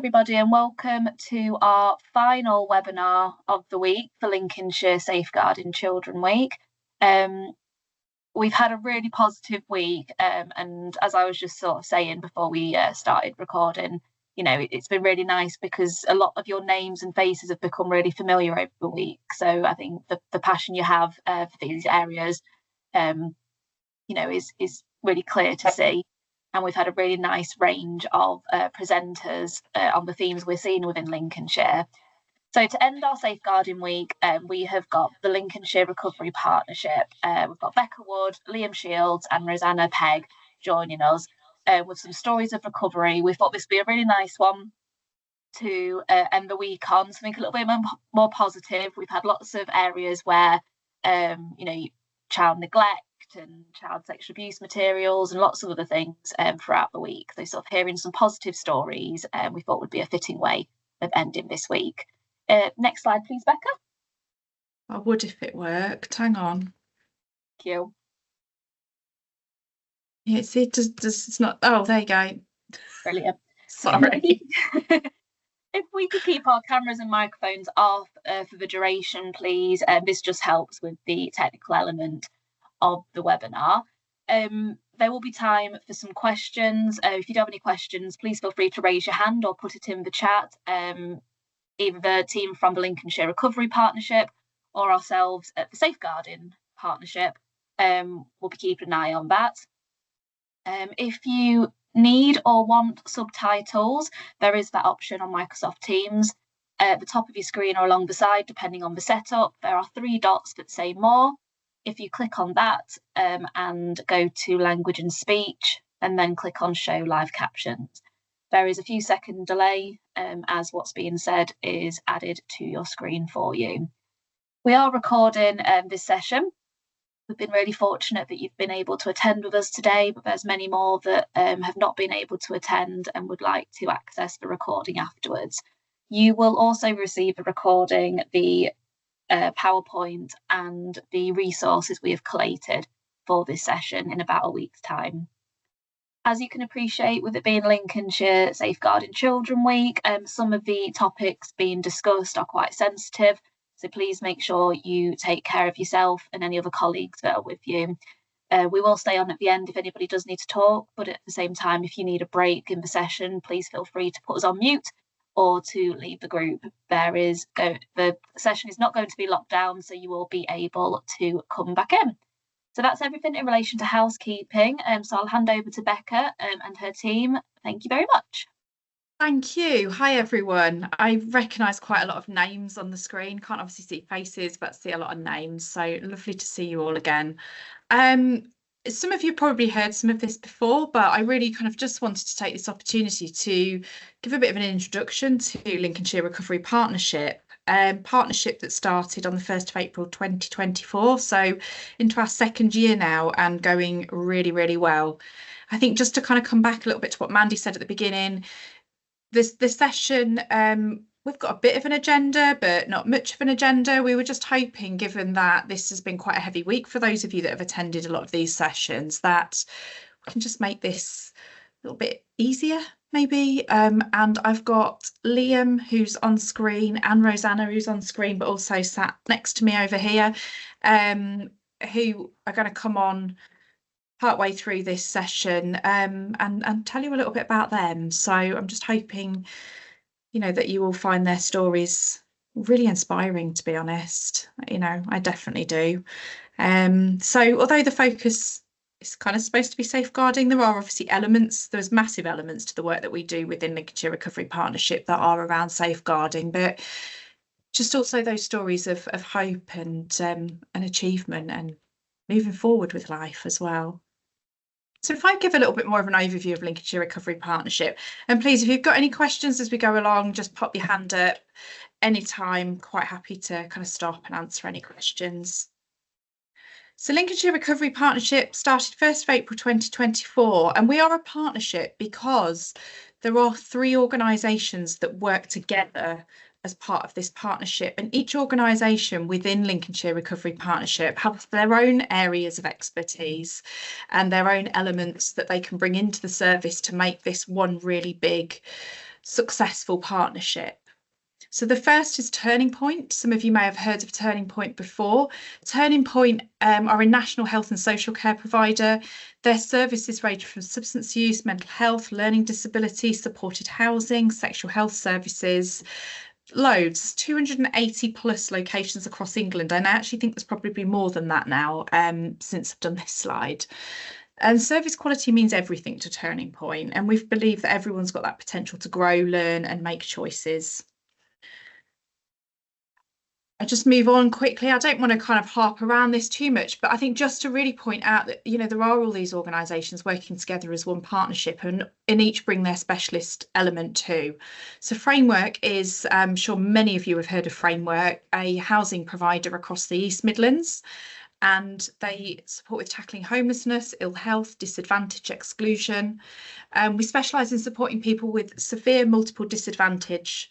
everybody, and welcome to our final webinar of the week for Lincolnshire Safeguarding Children Week. We've had a really positive week, and as I was just sort of saying before we started recording, you know, it's been really nice because a lot of your names and faces have become really familiar over the week. So I think the passion you have for these areas, you know, is really clear to see. And we've had a really nice range of presenters on the themes we're seeing within Lincolnshire. So to end our Safeguarding Week, we have got the Lincolnshire Recovery Partnership. We've got Becca Wood, Liam Shields and Rosanna Pegg joining us with some stories of recovery. We thought this would be a really nice one to end the week on, something a little bit more positive. We've had lots of areas where, you know, child neglect and child sexual abuse materials and lots of other things throughout the week. So sort of hearing some positive stories we thought would be a fitting way of ending this week. Next slide, please, Becca. I would if it worked. Hang on. Thank you. Yeah, see, it's not. Oh, there you go. Brilliant. Sorry. If we could keep our cameras and microphones off for the duration, please. This just helps with the technical element of the webinar. There will be time for some questions. If you do have any questions, please feel free to raise your hand or put it in the chat. Either the team from the Lincolnshire Recovery Partnership or ourselves at the Safeguarding Partnership will be keeping an eye on that. If you need or want subtitles, there is that option on Microsoft Teams. At the top of your screen or along the side, depending on the setup, there are 3 dots that say more. If you click on that and go to language and speech and then click on show live captions, there is a few second delay as what's being said is added to your screen for you. We are recording this session. We've been really fortunate that you've been able to attend with us today, but there's many more that have not been able to attend and would like to access the recording afterwards. You will also receive the recording, the PowerPoint and the resources we have collated for this session in about a week's time. As you can appreciate, with it being Lincolnshire Safeguarding Children Week, some of the topics being discussed are quite sensitive, so please make sure you take care of yourself and any other colleagues that are with you. We will stay on at the end if anybody does need to talk, but at the same time, if you need a break in the session, please feel free to put us on mute or to leave the group. The session is not going to be locked down, so you will be able to come back in. So that's everything in relation to housekeeping. So I'll hand over to Becca and her team. Thank you very much. Thank you. Hi, everyone. I recognise quite a lot of names on the screen. Can't obviously see faces, but see a lot of names. So lovely to see you all again. Some of you probably heard some of this before, but I really kind of just wanted to take this opportunity to give a bit of an introduction to Lincolnshire Recovery Partnership. Partnership that started on the 1st of April 2024, so into our 2nd year now and going really, really well. I think just to kind of come back a little bit to what Mandy said at the beginning, this session, we've got a bit of an agenda, but not much of an agenda. We were just hoping, given that this has been quite a heavy week for those of you that have attended a lot of these sessions, that we can just make this a little bit easier, maybe. And I've got Liam, who's on screen, and Rosanna, who's on screen, but also sat next to me over here, who are going to come on partway through this session and tell you a little bit about them. So I'm just hoping, you know, that you will find their stories really inspiring, to be honest. You know, I definitely do. So although the focus is kind of supposed to be safeguarding, there are obviously there's massive elements to the work that we do within Lincolnshire Recovery Partnership that are around safeguarding, but just also those stories of hope and achievement and moving forward with life as well. So if I give a little bit more of an overview of Lincolnshire Recovery Partnership, and please, if you've got any questions as we go along, just pop your hand up anytime. Quite happy to kind of stop and answer any questions. So Lincolnshire Recovery Partnership started 1st of April 2024, and we are a partnership because there are 3 organisations that work together as part of this partnership, and each organisation within Lincolnshire Recovery Partnership have their own areas of expertise and their own elements that they can bring into the service to make this one really big successful partnership. So the first is Turning Point. Some of you may have heard of Turning Point before. Turning Point are a national health and social care provider. Their services range from substance use, mental health, learning disability, supported housing, sexual health services, loads, 280 plus locations across England. And I actually think there's probably more than that now since I've done this slide. And service quality means everything to Turning Point, and we believe that everyone's got that potential to grow, learn and make choices. I just move on quickly. I don't want to kind of harp around this too much, but I think just to really point out that, you know, there are all these organisations working together as one partnership, and in each bring their specialist element too. So Framework is, I'm sure many of you have heard of Framework, a housing provider across the East Midlands, and they support with tackling homelessness, ill health, disadvantage, exclusion. We specialise in supporting people with severe multiple disadvantage,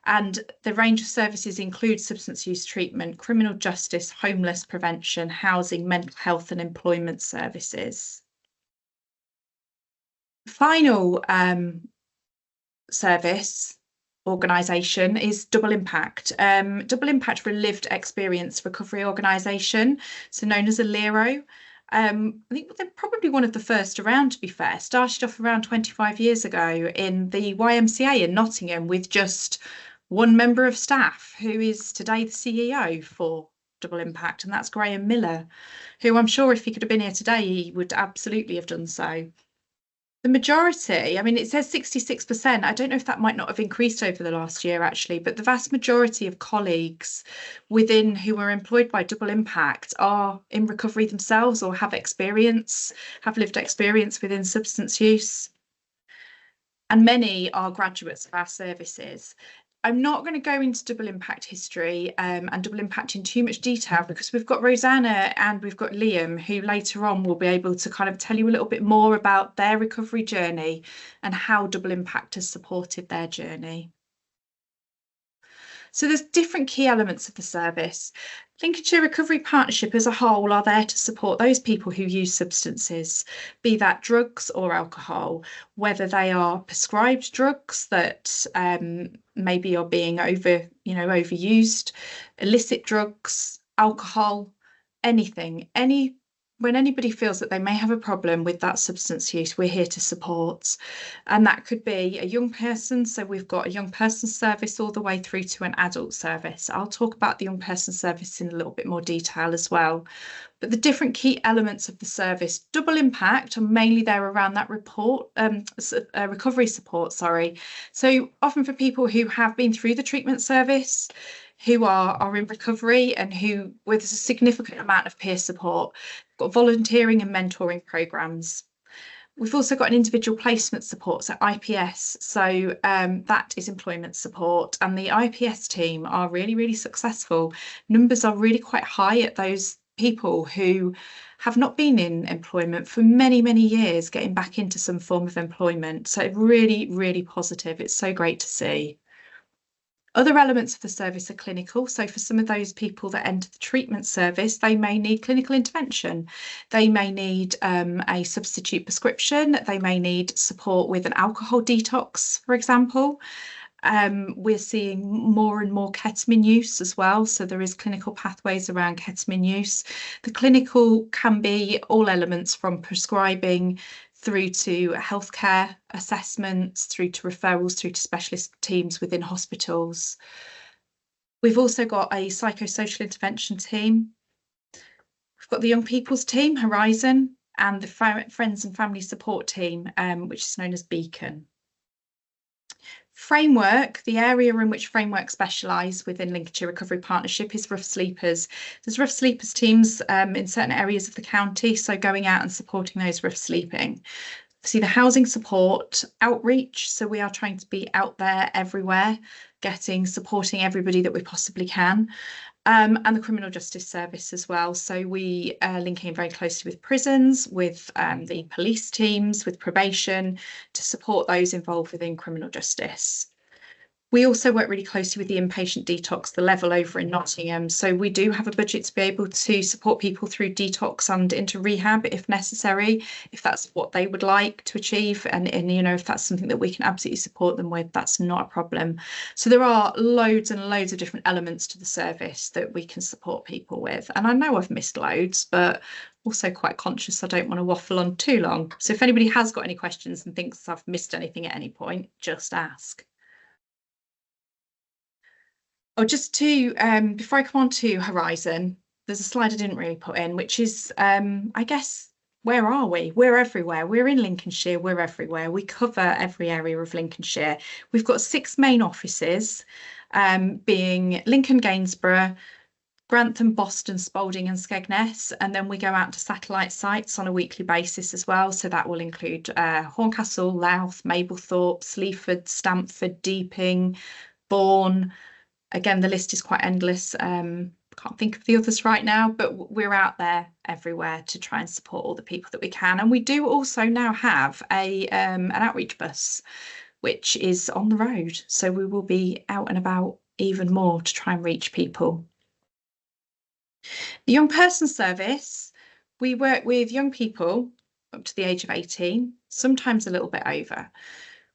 and the range of services include substance use treatment, criminal justice, homeless prevention, housing, mental health and employment services. Final service organisation is Double Impact. Double Impact are a lived experience recovery organisation, so known as a LERO. I think they're probably one of the first around, to be fair. Started off around 25 years ago in the YMCA in Nottingham with just one member of staff, who is today the CEO for Double Impact, and that's Graham Miller, who I'm sure if he could have been here today, he would absolutely have done so. The majority, I mean, it says 66%. I don't know if that might not have increased over the last year, actually, but the vast majority of colleagues within who are employed by Double Impact are in recovery themselves or have lived experience within substance use. And many are graduates of our services. I'm not going to go into Double Impact history and Double Impact in too much detail, because we've got Rosanna and we've got Liam, who later on will be able to kind of tell you a little bit more about their recovery journey and how Double Impact has supported their journey. So there's different key elements of the service. Lincolnshire Recovery Partnership as a whole are there to support those people who use substances, be that drugs or alcohol, whether they are prescribed drugs that maybe are being overused, illicit drugs, alcohol, anything, when anybody feels that they may have a problem with that substance use, we're here to support. And that could be a young person. So we've got a young person service all the way through to an adult service. I'll talk about the young person service in a little bit more detail as well. But the different key elements of the service, Double Impact are mainly there around that recovery support, So often for people who have been through the treatment service, who are in recovery and who with a significant amount of peer support, got volunteering and mentoring programs. We've also got an individual placement support, so IPS. So that is employment support, and the IPS team are really, really successful. Numbers are really quite high at those people who have not been in employment for many, many years, getting back into some form of employment. So really, really positive. It's so great to see. Other elements of the service are clinical. So for some of those people that enter the treatment service, they may need clinical intervention. They may need a substitute prescription. They may need support with an alcohol detox, for example. We're seeing more and more ketamine use as well. So there is clinical pathways around ketamine use. The clinical can be all elements from prescribing through to healthcare assessments, through to referrals, through to specialist teams within hospitals. We've also got a psychosocial intervention team. We've got the young people's team, Horizon, and the friends and family support team, which is known as Beacon. Framework, the area in which Framework specialise within Lincolnshire Recovery Partnership is rough sleepers. There's rough sleepers teams in certain areas of the county, so going out and supporting those rough sleeping. See the housing support outreach, so we are trying to be out there everywhere, supporting everybody that we possibly can. And the criminal justice service as well. So we are linking very closely with prisons, with the police teams, with probation to support those involved within criminal justice. We also work really closely with the inpatient detox, the level over in Nottingham. So we do have a budget to be able to support people through detox and into rehab if necessary, if that's what they would like to achieve. And you know, if that's something that we can absolutely support them with, that's not a problem. So there are loads and loads of different elements to the service that we can support people with. And I know I've missed loads, but also quite conscious I don't want to waffle on too long. So if anybody has got any questions and thinks I've missed anything at any point, just ask. Oh, just to before I come on to Horizon, there's a slide I didn't really put in, which is I guess, where are we? We're everywhere. We're in Lincolnshire, we're everywhere. We cover every area of Lincolnshire. We've got 6 main offices, being Lincoln, Gainsborough, Grantham, Boston, Spalding and Skegness, and then we go out to satellite sites on a weekly basis as well. So that will include Horncastle, Louth, Mablethorpe, Sleaford, Stamford, Deeping, Bourne. Again, the list is quite endless. Can't think of the others right now, but we're out there everywhere to try and support all the people that we can. And we do also now have an outreach bus, which is on the road. So we will be out and about even more to try and reach people. The young person service, we work with young people up to the age of 18, sometimes a little bit over.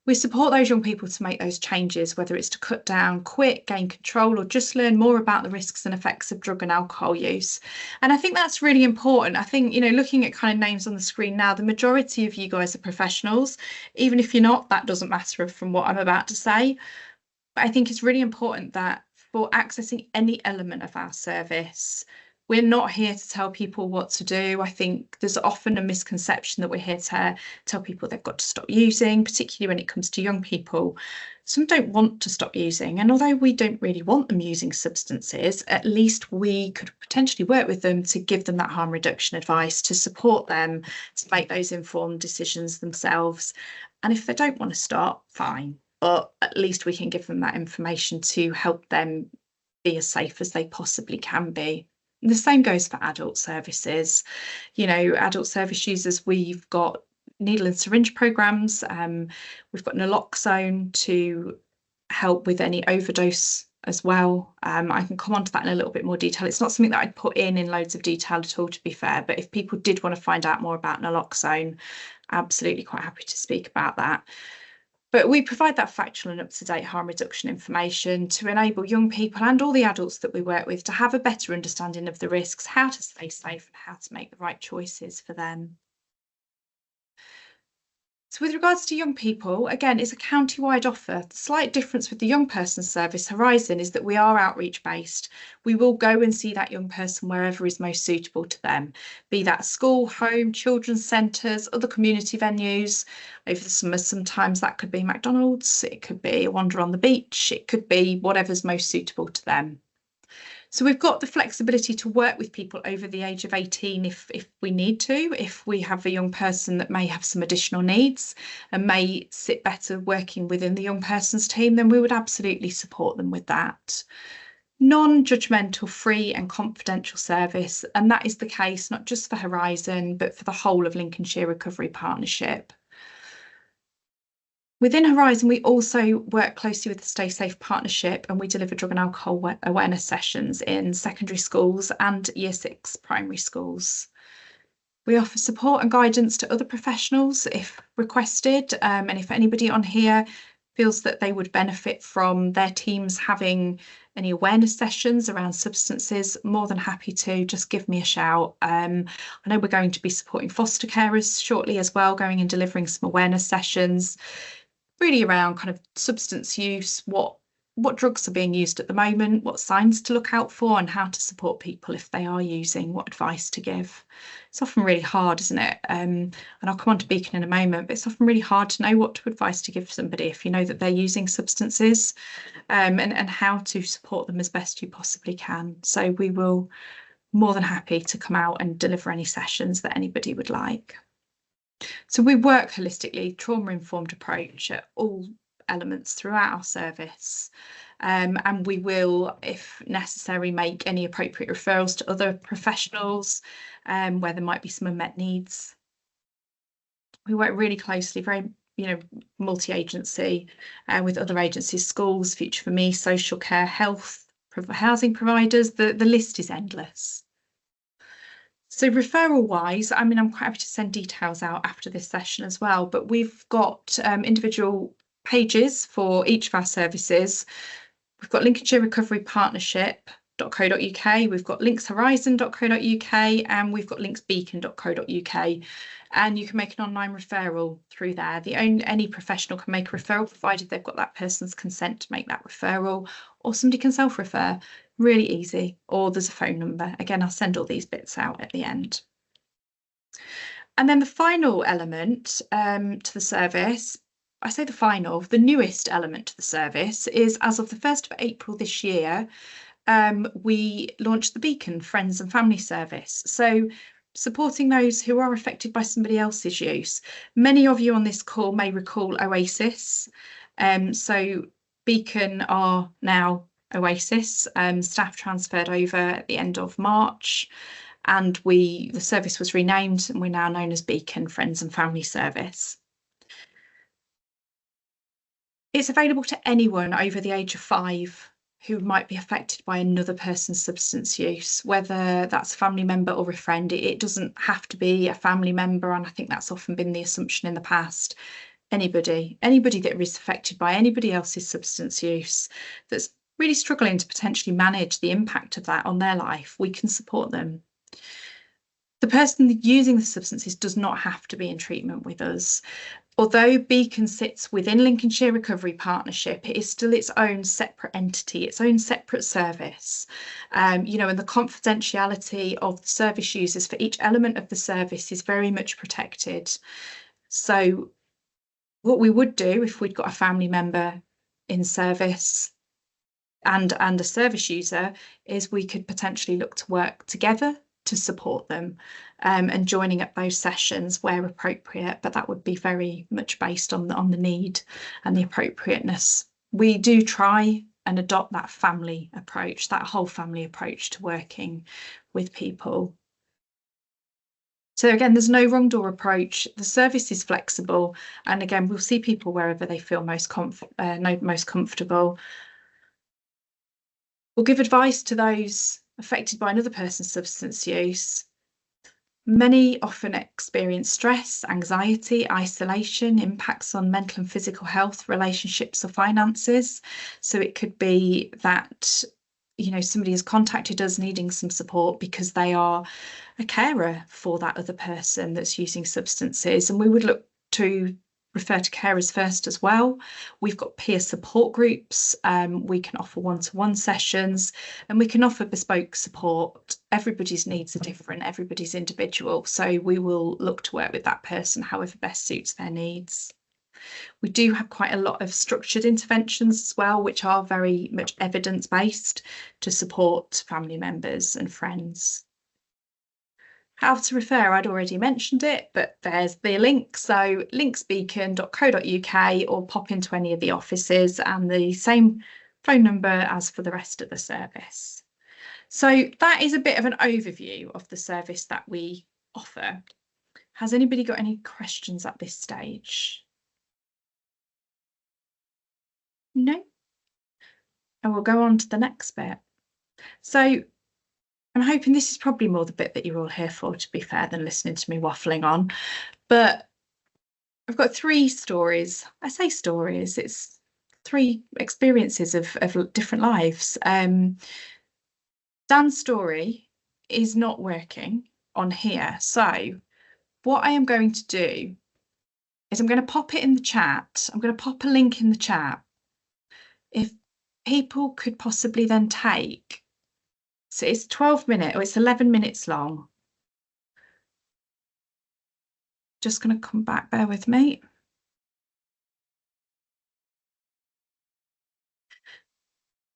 We support those young people to make those changes, whether it's to cut down, quit, gain control, or just learn more about the risks and effects of drug and alcohol use. And I think that's really important. I think, you know, looking at kind of names on the screen now, the majority of you guys are professionals. Even if you're not, that doesn't matter from what I'm about to say. But I think it's really important that for accessing any element of our service, we're not here to tell people what to do. I think there's often a misconception that we're here to tell people they've got to stop using, particularly when it comes to young people. Some don't want to stop using, and although we don't really want them using substances, at least we could potentially work with them to give them that harm reduction advice, to support them to make those informed decisions themselves. And if they don't want to stop, fine, but at least we can give them that information to help them be as safe as they possibly can be. The same goes for adult services. You know, adult service users, we've got needle and syringe programs. We've got naloxone to help with any overdose as well. I can come on to that in a little bit more detail. It's not something that I'd put in loads of detail at all, to be fair, but if people did want to find out more about naloxone, absolutely quite happy to speak about that. But we provide that factual and up-to-date harm reduction information to enable young people and all the adults that we work with to have a better understanding of the risks, how to stay safe and how to make the right choices for them. So with regards to young people, again, it's a county-wide offer. The slight difference with the young person service Horizon is that we are outreach based. We will go and see that young person wherever is most suitable to them, be that school, home, children's centres, other community venues. Over the summer, sometimes that could be McDonald's, it could be a wander on the beach, it could be whatever's most suitable to them. So we've got the flexibility to work with people over the age of 18 if we need to, if we have a young person that may have some additional needs and may sit better working within the young person's team, then we would absolutely support them with that. Non-judgmental, free and confidential service, and that is the case not just for Horizon, but for the whole of Lincolnshire Recovery Partnership. Within Horizon, we also work closely with the Stay Safe Partnership, and we deliver drug and alcohol awareness sessions in secondary schools and Year 6 primary schools. We offer support and guidance to other professionals if requested, and if anybody on here feels that they would benefit from their teams having any awareness sessions around substances, more than happy to just give me a shout. I know we're going to be supporting foster carers shortly as well, going and delivering some awareness sessions, really around kind of substance use, what drugs are being used at the moment, what signs to look out for, and how to support people if they are using, what advice to give. It's often really hard, isn't it? And I'll come on to Beacon in a moment, but it's often really hard to know what advice to give somebody if you know that they're using substances, and how to support them as best you possibly can. So we will more than happy to come out and deliver any sessions that anybody would like. So we work holistically, trauma-informed approach at all elements throughout our service, and we will, if necessary, make any appropriate referrals to other professionals where there might be some unmet needs. We work really closely, very multi-agency with other agencies, schools, Future for Me, social care, health, housing providers. The list is endless. So referral wise, I mean, I'm quite happy to send details out after this session as well, but we've got individual pages for each of our services. We've got Lincolnshire Recovery Partnership.co.uk, we've got linkshorizon.co.uk, and we've got linksbeacon.co.uk, and you can make an online referral through there. Any professional can make a referral, provided they've got that person's consent to make that referral, or somebody can self-refer. Really easy, or there's a phone number. Again, I'll send all these bits out at the end. And then the final element to the service, I say the newest element to the service is, as of the 1st of April this year, we launched the Beacon Friends and Family Service. So supporting those who are affected by somebody else's use. Many of you on this call may recall Oasis. So Beacon are now Oasis. Staff transferred over at the end of March, and the service was renamed, and we're now known as Beacon Friends and Family Service. It's available to anyone over the age of 5 who might be affected by another person's substance use, whether that's a family member or a friend. It doesn't have to be a family member, and I think that's often been the assumption in the past. Anybody that is affected by anybody else's substance use that's really struggling to potentially manage the impact of that on their life, we can support them. The person using the substances does not have to be in treatment with us. Although Beacon sits within Lincolnshire Recovery Partnership, it is still its own separate entity, its own separate service. And the confidentiality of the service users for each element of the service is very much protected. So what we would do if we'd got a family member in service and a service user is we could potentially look to work together to support them, and joining up those sessions where appropriate, but that would be very much based on the need and the appropriateness. We do try and adopt that family approach, that whole family approach to working with people. So again, there's no wrong door approach. The service is flexible, and again, we'll see people wherever they feel most comfortable. We'll give advice to those affected by another person's substance use. Many often experience stress, anxiety, isolation, impacts on mental and physical health, relationships or finances. So it could be that somebody has contacted us needing some support because they are a carer for that other person that's using substances, and we would look to refer to carers first as well. We've got peer support groups, we can offer one-to-one sessions, and we can offer bespoke support. Everybody's needs are different, everybody's individual, so we will look to work with that person however best suits their needs. We do have quite a lot of structured interventions as well, which are very much evidence-based to support family members and friends. How to refer, I'd already mentioned it, but there's the link. So linksbeacon.co.uk, or pop into any of the offices, and the same phone number as for the rest of the service. So that is a bit of an overview of the service that we offer. Has anybody got any questions at this stage? No? And we'll go on to the next bit. So I'm hoping this is probably more the bit that you're all here for, to be fair, than listening to me waffling on. But I've got 3 stories. I say stories, it's 3 experiences of different lives. Dan's story is not working on here. So what I am going to do is I'm going to pop it in the chat. I'm going to pop a link in the chat. If people could possibly then take, so it's 12 minutes, or it's 11 minutes long. Just going to come back, bear with me.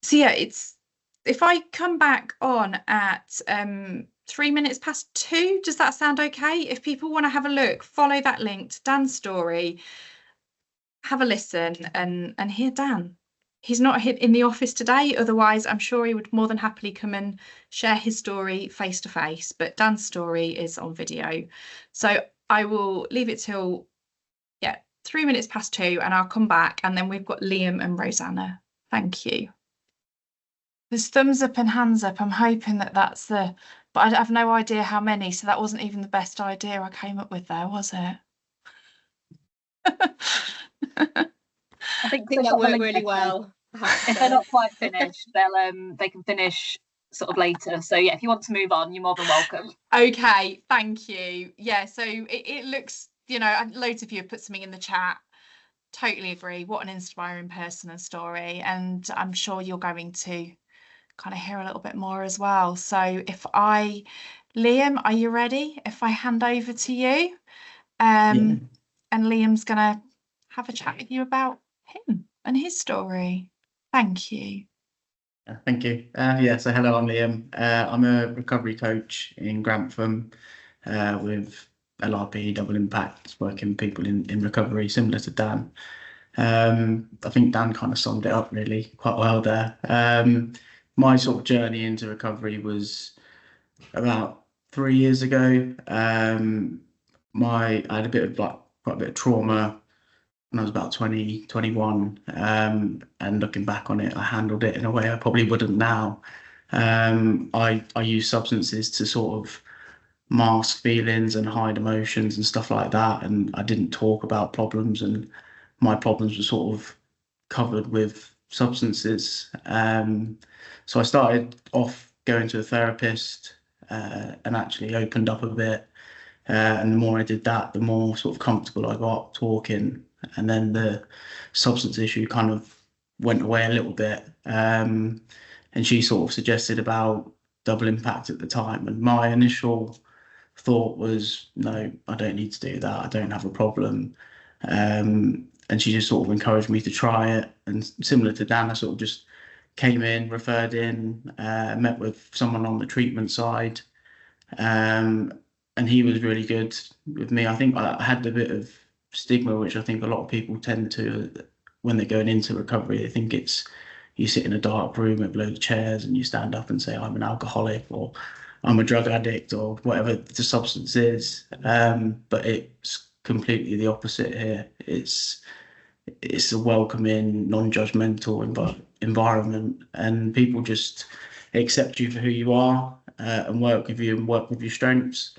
So yeah, if I come back on at 3 minutes past 2, does that sound okay? If people want to have a look, follow that link to Dan's story, have a listen and hear Dan. He's not in the office today, otherwise I'm sure he would more than happily come and share his story face to face, but Dan's story is on video. So I will leave it till 3 minutes past 2, and I'll come back, and then we've got Liam and Rosanna. Thank you. There's thumbs up and hands up. I'm hoping that that's the, but I have no idea how many, so that wasn't even the best idea I came up with there, was it? I think that worked really well. If they're not quite finished, they can finish sort of later. So yeah, if you want to move on, you're more than welcome. Okay, thank you. Yeah, so it looks, you know, loads of you have put something in the chat. Totally agree. What an inspiring person and story. And I'm sure you're going to kind of hear a little bit more as well. So Liam, are you ready? If I hand over to you, and Liam's gonna have a chat with you about him and his story. Thank you. Thank you. So hello, I'm Liam. I'm a recovery coach in Grantham with LRP, Double Impact, working with people in recovery, similar to Dan. I think Dan kind of summed it up really quite well there. My sort of journey into recovery was about 3 years ago. I had a bit of quite a bit of trauma when I was about 20, 21. And looking back on it, I handled it in a way I probably wouldn't now. I use substances to sort of mask feelings and hide emotions and stuff like that. And I didn't talk about problems, and my problems were sort of covered with substances. So I started off going to a therapist and actually opened up a bit. And the more I did that, the more sort of comfortable I got talking. And then the substance issue kind of went away a little bit. And she sort of suggested about Double Impact at the time. And my initial thought was, no, I don't need to do that. I don't have a problem. And she just sort of encouraged me to try it. And similar to Dan, I sort of just came in, referred in, met with someone on the treatment side. And he was really good with me. I think I had a bit of stigma, which I think a lot of people tend to, when they're going into recovery, they think it's, you sit in a dark room with a load of chairs and you stand up and say, I'm an alcoholic, or I'm a drug addict, or whatever the substance is. But it's completely the opposite here. It's a welcoming, non-judgmental environment, and people just accept you for who you are and work with you and work with your strengths.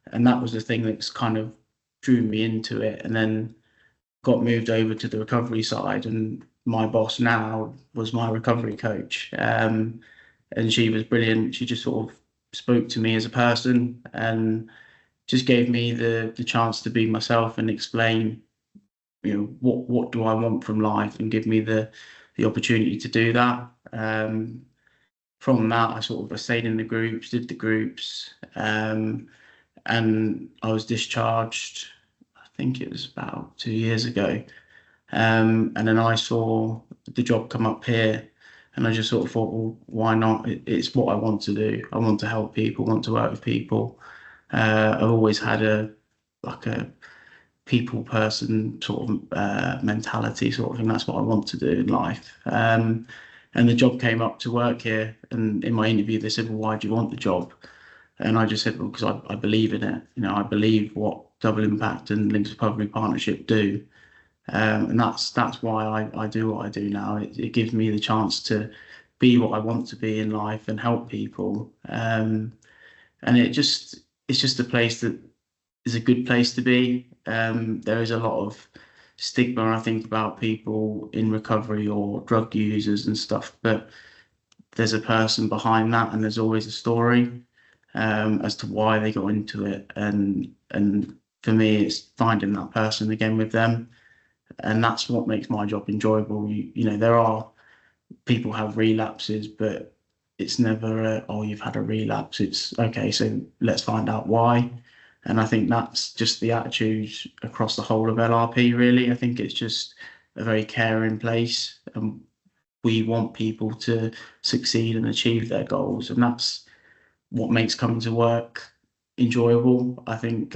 And that was the thing that's kind of drew me into it. And then got moved over to the recovery side, and my boss now was my recovery coach. And she was brilliant. She just sort of spoke to me as a person and just gave me the chance to be myself and explain, you know, what do I want from life, and give me the opportunity to do that. From that, I stayed in the groups, did the groups, and I was discharged, I think it was about 2 years ago. And then I saw the job come up here, and I just sort of thought, well, why not? It's what I want to do. I want to help people, want to work with people. I've always had a people person sort of mentality sort of thing. That's what I want to do in life. And the job came up to work here, and in my interview they said, well, why do you want the job? And I just said, well, because I believe in it. You know, I believe what Double Impact and Links Recovery Partnership do. And that's why I do what I do now. It gives me the chance to be what I want to be in life and help people. And it's just a place that is a good place to be. There is a lot of stigma, I think, about people in recovery or drug users and stuff, but there's a person behind that, and there's always a story as to why they got into it. And for me, it's finding that person again with them. And that's what makes my job enjoyable. You know, there are people have relapses, but it's never oh, you've had a relapse. It's okay, so let's find out why. And I think that's just the attitude across the whole of LRP, really. I think it's just a very caring place, and we want people to succeed and achieve their goals. And that's what makes coming to work enjoyable. I think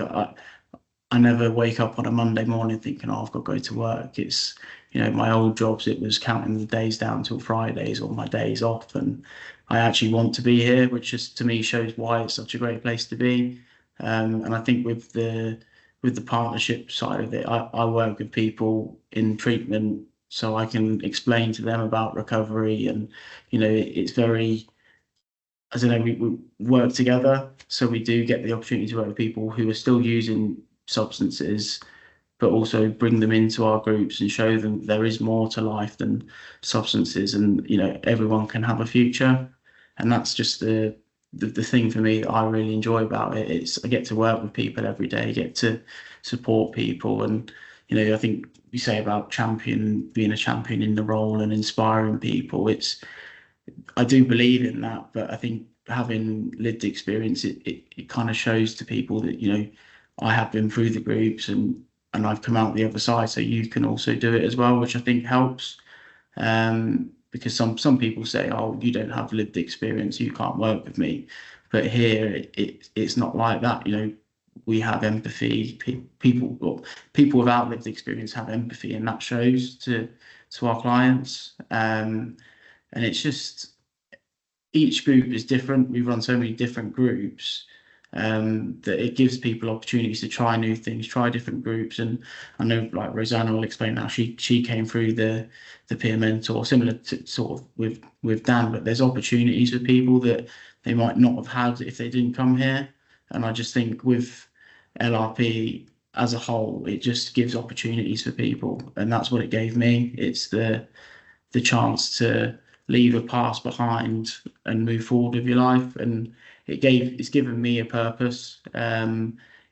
I never wake up on a Monday morning thinking, oh, I've got to go to work. It's, you know, my old jobs, it was counting the days down till Fridays or my days off. And I actually want to be here, which just to me shows why it's such a great place to be. And I think with the with the partnership side of it, I work with people in treatment so I can explain to them about recovery, and it's very, I don't know, we work together, so we do get the opportunity to work with people who are still using substances, but also bring them into our groups and show them there is more to life than substances, and everyone can have a future. And that's just the thing for me that I really enjoy about it. It's I get to work with people every day, get to support people, and I think you say about being a champion in the role and inspiring people. I do believe in that, but I think having lived experience, it kind of shows to people that I have been through the groups, and I've come out the other side, so you can also do it as well, which I think helps. Because some people say, oh, you don't have lived experience, you can't work with me. But here it's not like that. We have empathy. People without lived experience have empathy, and that shows to our clients. And it's just, each group is different. We run so many different groups that it gives people opportunities to try new things, try different groups. And I know, like Rosanna will explain how she came through the peer mentor, similar to sort of with Dan, but there's opportunities for people that they might not have had if they didn't come here. And I just think with LRP as a whole, it just gives opportunities for people, and that's what it gave me. It's the chance to leave a past behind and move forward with your life, and it's given me a purpose.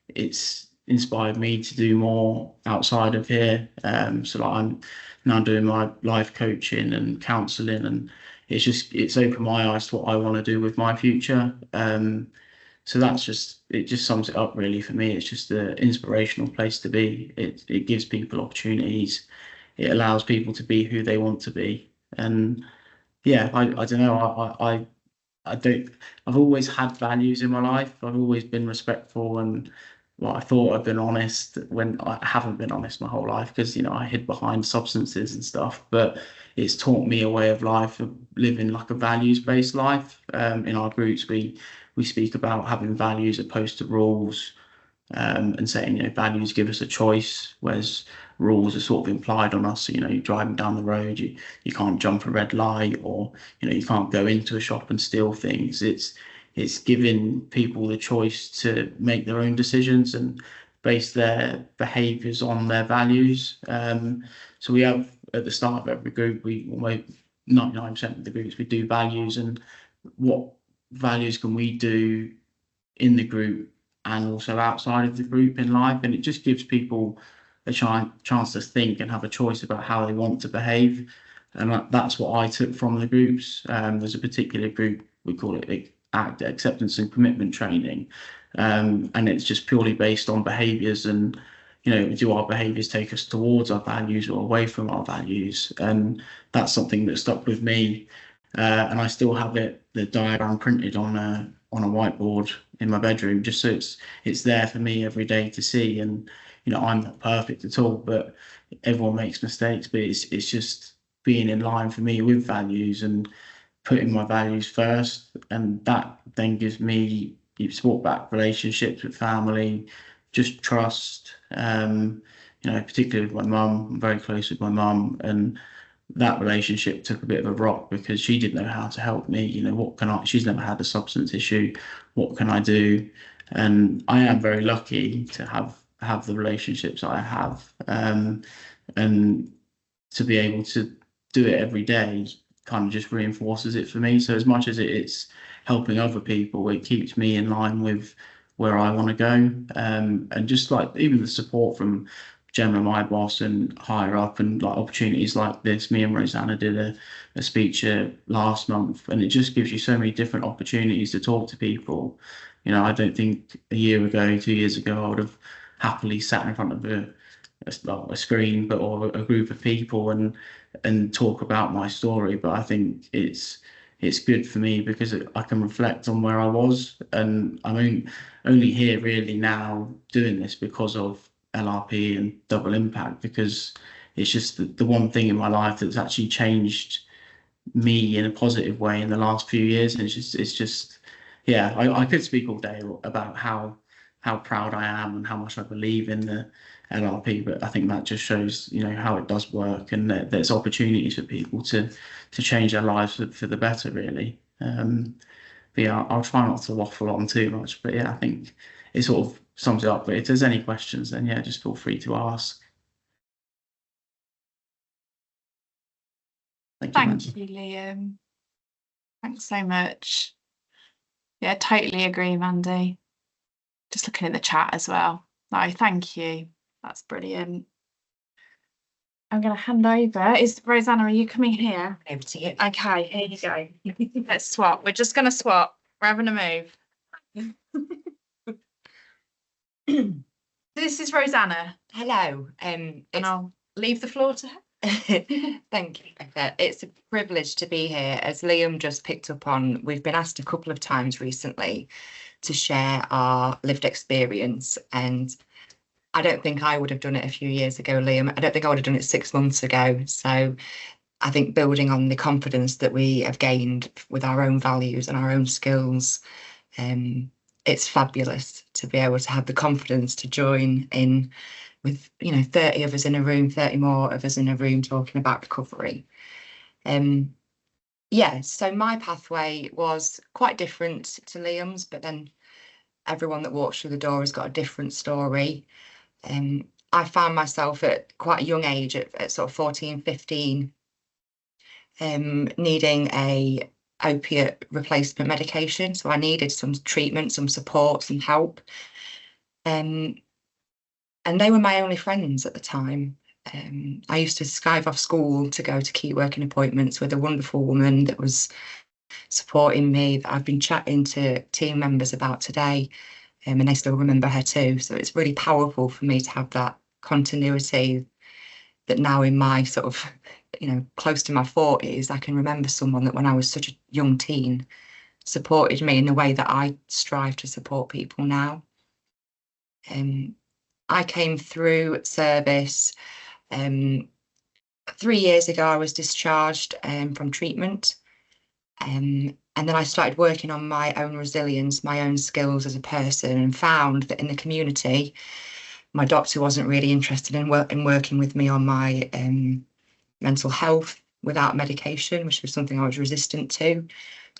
It's inspired me to do more outside of here. So like I'm now doing my life coaching and counselling, and it's opened my eyes to what I want to do with my future. So it just sums it up really for me. It's just an inspirational place to be. It gives people opportunities. It allows people to be who they want to be. And yeah, I don't know. I've always had values in my life. I've always been respectful, and I thought I've been honest when I haven't been honest my whole life, because I hid behind substances and stuff. But it's taught me a way of life, of living like a values-based life. In our groups, we speak about having values opposed to rules, and saying values give us a choice, whereas rules are sort of implied on us. So, you're driving down the road, you can't jump a red light, or you can't go into a shop and steal things. It's giving people the choice to make their own decisions and base their behaviours on their values. So we have, at the start of every group, 99% of the groups, we do values, and what values can we do in the group and also outside of the group in life. And it just gives people a chance to think and have a choice about how they want to behave. And that's what I took from the groups. There's a particular group, we call it acceptance and commitment training, and it's just purely based on behaviours, and do our behaviours take us towards our values or away from our values? And that's something that stuck with me, and I still have the diagram printed on a whiteboard in my bedroom, just so it's there for me every day to see. And I'm not perfect at all, but everyone makes mistakes, but it's just being in line for me with values and putting my values first, and that then gives me support back relationships with family, just trust. Particularly with my mum, I'm very close with my mum, and that relationship took a bit of a rock because she didn't know how to help me. She's never had a substance issue. What can I do? And I am very lucky to have the relationships I have, and to be able to do it every day kind of just reinforces it for me. So as much as it's helping other people, it keeps me in line with where I want to go. And just like even the support from Gemma, my boss, and higher up, and like opportunities like this. Me and Rosanna did a speech last month, and it just gives you so many different opportunities to talk to people. I don't think a year ago, 2 years ago, I would have happily sat in front of a screen, or a group of people and talk about my story. But I think it's good for me because I can reflect on where I was, and I'm only here really now doing this because of LRP and Double Impact, because it's just the one thing in my life that's actually changed me in a positive way in the last few years. And it's just yeah, I could speak all day about how how proud I am and how much I believe in the LRP, but I think that just shows, how it does work, and that there's opportunities for people to change their lives for the better, really. But yeah, I'll try not to waffle on too much, but yeah, I think it sort of sums it up. But if there's any questions, then yeah, just feel free to ask. Thank you, Liam. Thanks so much. Yeah, totally agree, Mandy. Just looking in the chat as well. No, thank you. That's brilliant. I'm going to hand over. Is Rosanna, are you coming here? Over to you. Okay, here you go. Let's swap. We're just going to swap. We're having a move. This is Rosanna. Hello. And I'll leave the floor to her. Thank you, Becca. It's a privilege to be here. As Liam just picked up on, we've been asked a couple of times recently to share our lived experience, and I don't think I would have done it a few years ago, Liam. I don't think I would have done it 6 months ago. So I think building on the confidence that we have gained with our own values and our own skills, it's fabulous to be able to have the confidence to join in with 30 of us in a room, 30 more of us in a room talking about recovery. So my pathway was quite different to Liam's, but then everyone that walks through the door has got a different story. I found myself at quite a young age, at sort of 14, 15, needing a opiate replacement medication. So I needed some treatment, some support, some help. And they were my only friends at the time. I used to skive off school to go to key working appointments with a wonderful woman that was supporting me, that I've been chatting to team members about today, and they still remember her too. So it's really powerful for me to have that continuity, that now in my sort of, close to my 40s, I can remember someone that when I was such a young teen supported me in the way that I strive to support people now. I came through service. 3 years ago, I was discharged from treatment. And then I started working on my own resilience, my own skills as a person, and found that in the community, my doctor wasn't really interested in working with me on my mental health without medication, which was something I was resistant to.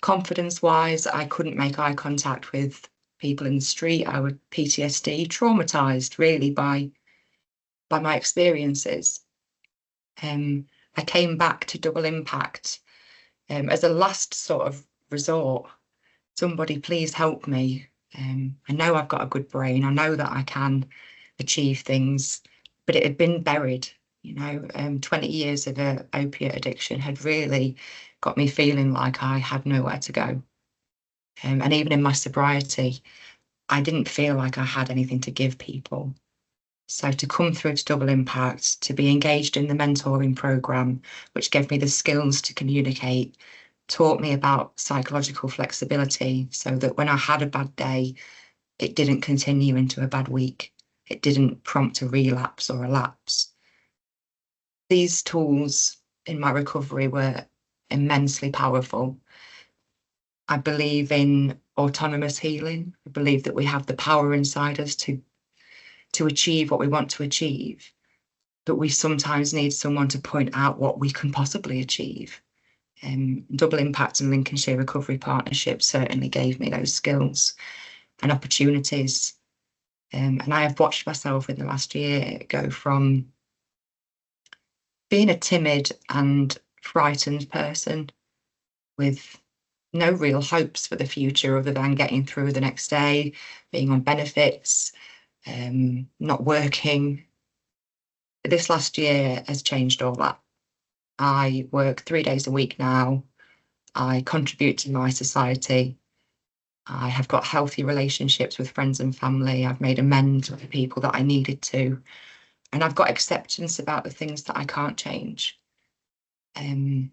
Confidence-wise, I couldn't make eye contact with people in the street. I was PTSD, traumatized really by my experiences. I came back to Double Impact as a last sort of resort. Somebody please help me. I know I've got a good brain. I know that I can achieve things, but it had been buried. 20 years of opiate addiction had really got me feeling like I had nowhere to go. And even in my sobriety, I didn't feel like I had anything to give people. So to come through to Double Impact, to be engaged in the mentoring program, which gave me the skills to communicate, taught me about psychological flexibility, so that when I had a bad day, it didn't continue into a bad week. It didn't prompt a relapse or a lapse. These tools in my recovery were immensely powerful. I believe in autonomous healing. I believe that we have the power inside us to achieve what we want to achieve, but we sometimes need someone to point out what we can possibly achieve. Double Impact and Lincolnshire Recovery Partnership certainly gave me those skills and opportunities. And I have watched myself in the last year go from being a timid and frightened person with no real hopes for the future other than getting through the next day, being on benefits, not working. This last year has changed all that. I work 3 days a week now. I contribute to my society. I have got healthy relationships with friends and family. I've made amends with the people that I needed to. And I've got acceptance about the things that I can't change. And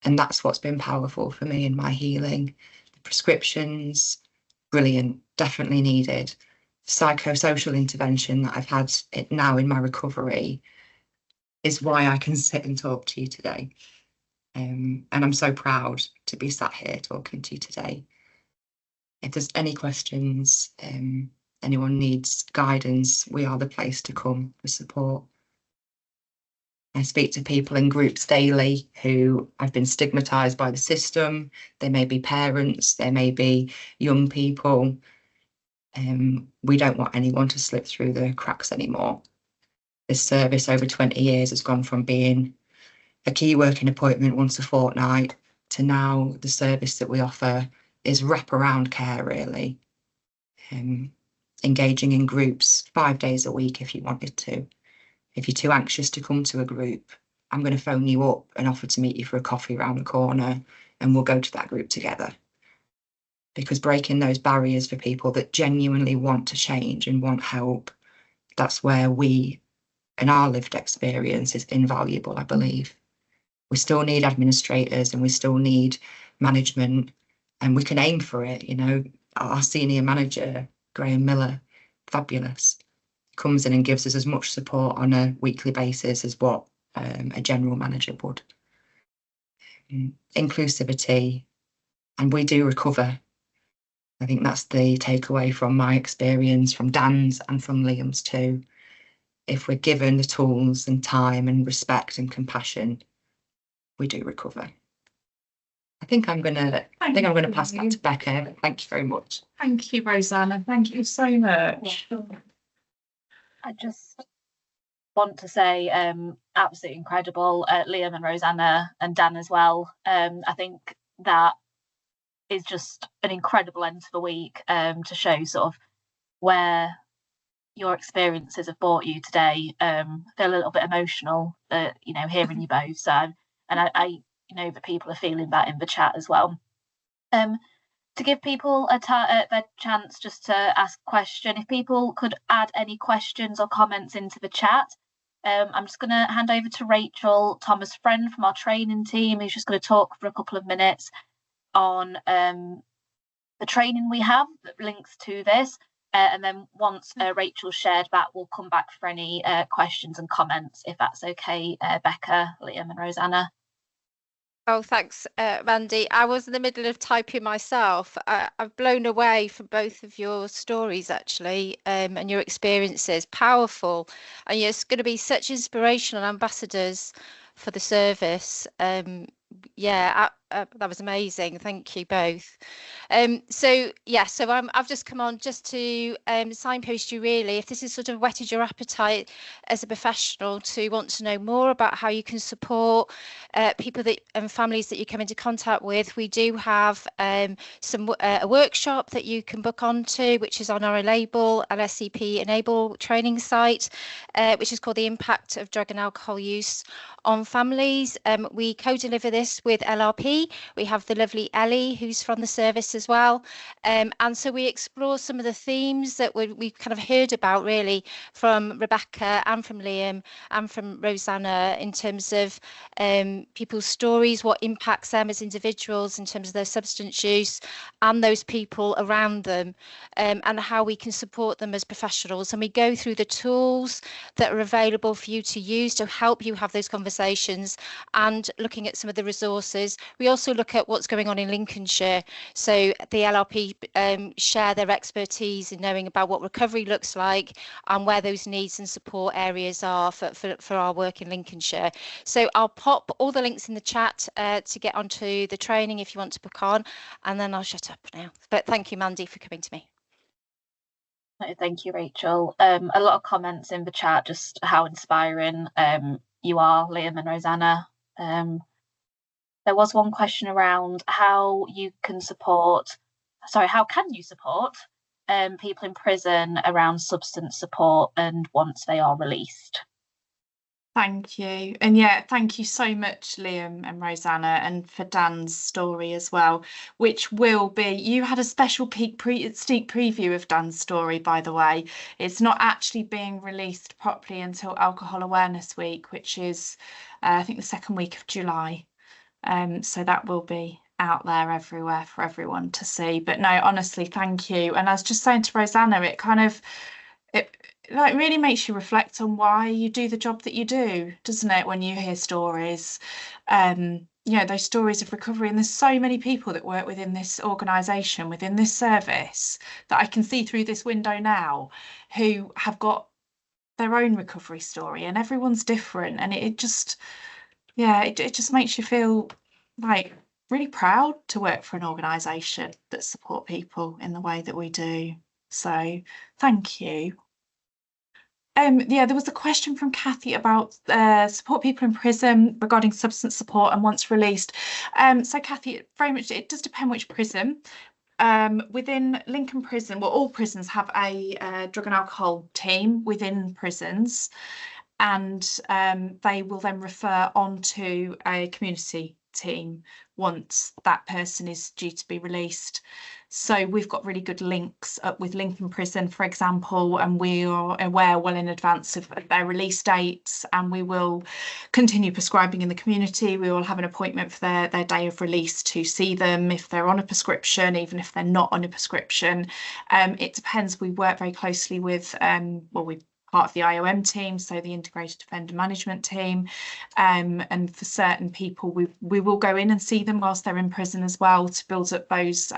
that's what's been powerful for me in my healing. The prescriptions, brilliant, definitely needed. Psychosocial intervention that I've had now in my recovery is why I can sit and talk to you today. And I'm so proud to be sat here talking to you today. If there's any questions, anyone needs guidance, we are the place to come for support. I speak to people in groups daily who have been stigmatised by the system. They may be parents, they may be young people. We don't want anyone to slip through the cracks anymore. This service over 20 years has gone from being a key working appointment once a fortnight to now the service that we offer is wraparound care, really. Engaging in groups 5 days a week if you wanted to. If you're too anxious to come to a group, I'm going to phone you up and offer to meet you for a coffee around the corner, and we'll go to that group together. Because breaking those barriers for people that genuinely want to change and want help, that's where we and our lived experience is invaluable, I believe. We still need administrators and we still need management, and we can aim for it. You know, our senior manager, Graham Miller, fabulous, comes in and gives us as much support on a weekly basis as what a general manager would. Inclusivity, and we do recover. I think that's the takeaway from my experience, from Dan's and from Liam's too. If we're given the tools and time and respect and compassion, we do recover. I think I'm gonna pass that to Becca. Thank you very much. Thank you, Rosanna. Thank you so much. I just want to say absolutely incredible, Liam and Rosanna and Dan as well. I think that is just an incredible end to the week, to show sort of where your experiences have brought you today. I feel a little bit emotional, hearing you both. So, and I know that people are feeling that in the chat as well. To give people a chance just to ask a question, if people could add any questions or comments into the chat. I'm just going to hand over to Rachel Thomas-Friend from our training team, who's just going to talk for a couple of minutes on the training we have that links to this. And then once Rachel's shared that, we'll come back for any questions and comments, if that's okay, Becca, Liam and Rosanna. Oh, thanks, Mandy. I was in the middle of typing myself. I've blown away from both of your stories, actually, and your experiences. Powerful. And it's going to be such inspirational ambassadors for the service. That was amazing. Thank you both. So I've just come on just to signpost you, really, if this has sort of whetted your appetite as a professional to want to know more about how you can support people and families that you come into contact with. We do have a workshop that you can book onto, which is on our LSCP Enable training site, which is called The Impact of Drug and Alcohol Use on Families. We co-deliver this with LRP. We have the lovely Ellie, who's from the service as well. And so we explore some of the themes that we've kind of heard about, really, from Rebecca and from Liam and from Rosanna, in terms of people's stories, what impacts them as individuals in terms of their substance use and those people around them, and how we can support them as professionals. And we go through the tools that are available for you to use to help you have those conversations, and looking at some of the resources. We also look at what's going on in Lincolnshire. So the LRP share their expertise in knowing about what recovery looks like and where those needs and support areas are for our work in Lincolnshire. So I'll pop all the links in the chat to get onto the training if you want to book on, and then I'll shut up now. But thank you, Mandy, for coming to me. Thank you, Rachel. A lot of comments in the chat, just how inspiring you are, Liam and Rosanna. There was one question around how you can support people in prison around substance support and once they are released. Thank you. And thank you so much, Liam and Rosanna, and for Dan's story as well, which will be, you had a special sneak preview of Dan's story, by the way. It's not actually being released properly until Alcohol Awareness Week, which is, I think, the second week of July. So that will be out there everywhere for everyone to see. But no, honestly, thank you. And I was just saying to Rosanna, it really makes you reflect on why you do the job that you do, doesn't it, when you hear stories? those stories of recovery. And there's so many people that work within this organisation, within this service, that I can see through this window now, who have got their own recovery story, and everyone's different. And it just makes you feel like really proud to work for an organisation that support people in the way that we do. So thank you. There was a question from Kathy about support people in prison regarding substance support and once released. So Kathy, very much, it does depend which prison. Within Lincoln Prison, well, all prisons have a drug and alcohol team within prisons, and they will then refer on to a community team once that person is due to be released. So we've got really good links up with Lincoln Prison, for example, and we are aware well in advance of their release dates, and we will continue prescribing in the community. We will have an appointment for their day of release to see them if they're on a prescription, even if they're not on a prescription. It depends. We work very closely with, we're part of the IOM team, so the Integrated Offender Management team, and for certain people we will go in and see them whilst they're in prison as well, to build up those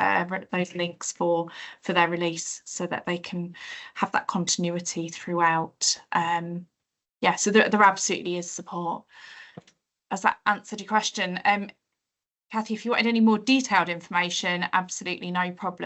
links for their release, so that they can have that continuity throughout. So there absolutely is support. Has that answered your question? Kathy, if you wanted any more detailed information, absolutely no problem.